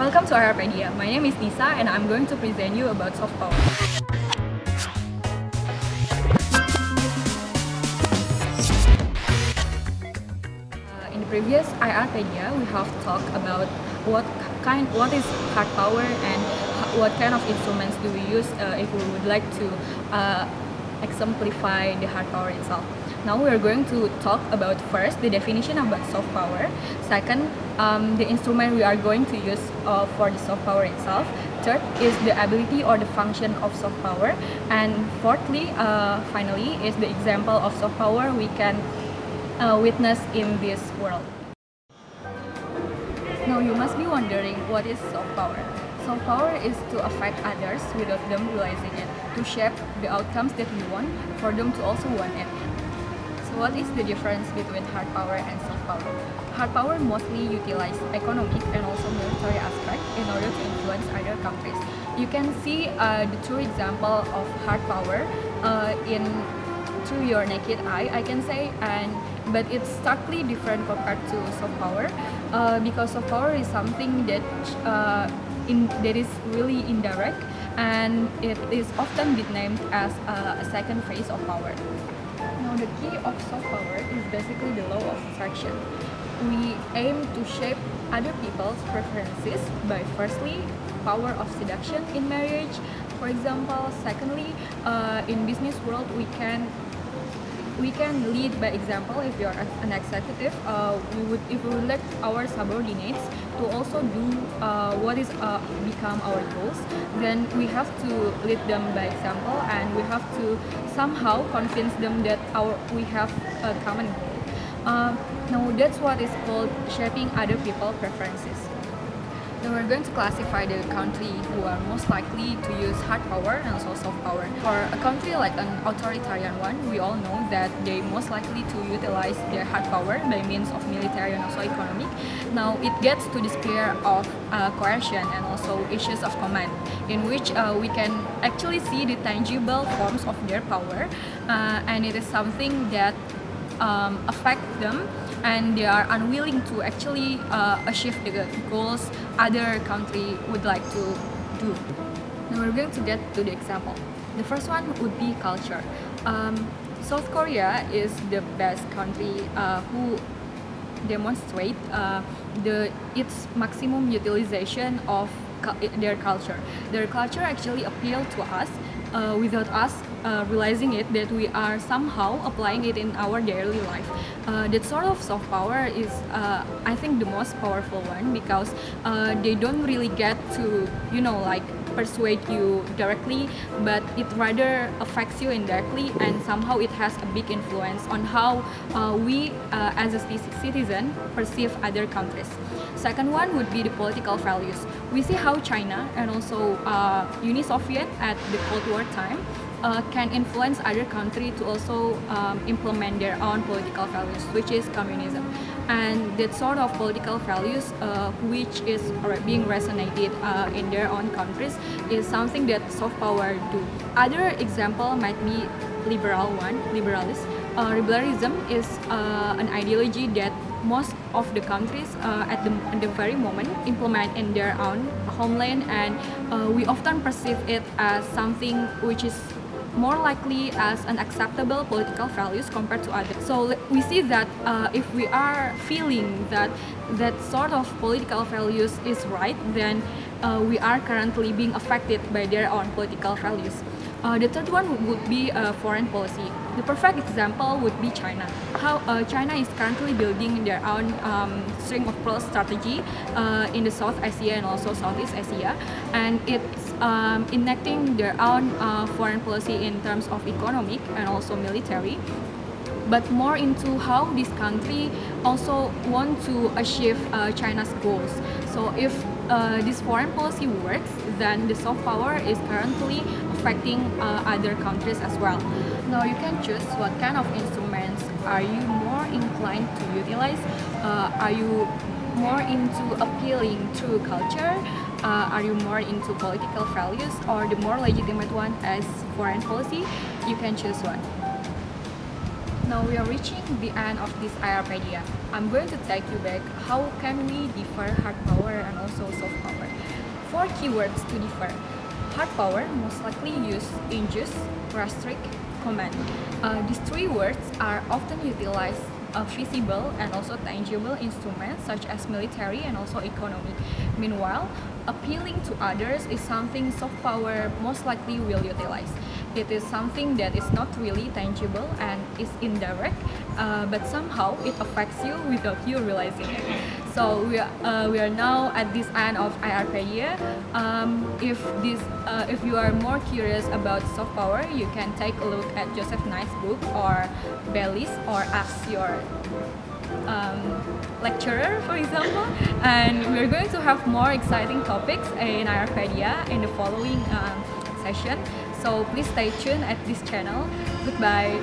Welcome to our Pedia. My name is Nisa and I'm going to present you about soft power. In the previous Pedia, we have talked about what is hard power and what kind of instruments do we use if we would like to exemplify the hard power itself. Now we are going to talk about first the definition about soft power, second the instrument we are going to use for the soft power itself, third is the ability or the function of soft power, and fourthly, finally, is the example of soft power we can witness in this world. Now you must be wondering, what is soft power? Soft power is to affect others without them realizing it, to shape the outcomes that we want for them to also want it. So what is the difference between hard power and soft power? Hard power mostly utilize economic and also military aspect in order to influence other countries. You can see the true example of hard power through your naked eye, I can say, but it's starkly different compared to soft power because soft power is something that that is really indirect, and it is often named as a second phase of power. Now the key of soft power is basically the law of attraction. We aim to shape other people's preferences by firstly power of seduction in marriage, for example. Secondly, in business world we can lead by example. If you are an executive, if we would let our subordinates to also do what is become our goals, then we have to lead them by example, and we have to somehow convince them that we have a common goal. Now that's what is called shaping other people's preferences. Now we're going to classify the country who are most likely to use hard power and also soft power. For a country like an authoritarian one, we all know that they most likely to utilize their hard power by means of military and also economic. Now it gets to the sphere of coercion and also issues of command, in which we can actually see the tangible forms of their power, and it is something that affect them, and they are unwilling to actually achieve the goals other country would like to do. Now we're going to get to the example. The first one would be culture. South Korea is the best country who demonstrate its maximum utilization of their culture. Their culture actually appeal to us without us realizing it, that we are somehow applying it in our daily life. That sort of soft power is I think the most powerful one, because they don't really get to like persuade you directly, but it rather affects you indirectly, and somehow it has a big influence on how we as a citizen perceive other countries. Second one would be the political values. We see how China and also Uni Soviet at the Cold War time can influence other countries to also implement their own political values, which is communism. And that sort of political values which is being resonated in their own countries is something that soft power do. Other example might be liberalism. Liberalism is an ideology that most of the countries at the very moment implement in their own homeland, and we often perceive it as something which is more likely as an acceptable political values compared to others. So we see that if we are feeling that sort of political values is right, then we are currently being affected by their own political values. The third one would be foreign policy. The perfect example would be China. How China is currently building their own string of pearls strategy in the South Asia and also Southeast Asia, and it's enacting their own foreign policy in terms of economic and also military, but more into how this country also want to achieve China's goals. So if this foreign policy works, then the soft power is currently affecting other countries as well. Now you can choose what kind of instruments are you more inclined to utilize. Are you more into appealing through culture? Are you more into political values, or the more legitimate one as foreign policy? You can choose one. Now we are reaching the end of this Pedia. I'm going to take you back how can we differ hard power and also soft power. 4 keywords to differ. Hard power most likely use induce, restrict, command. These 3 words are often utilized visible and also tangible instruments such as military and also economy. Meanwhile, appealing to others is something soft power most likely will utilize. It is something that is not really tangible and is indirect, but somehow it affects you without you realizing it. So we are now at this end of Pedia. If you are more curious about soft power, you can take a look at Joseph Knight's book or Bellis, or ask your lecturer, for example. And we're going to have more exciting topics in Pedia in the following session. So please stay tuned at this channel. Goodbye.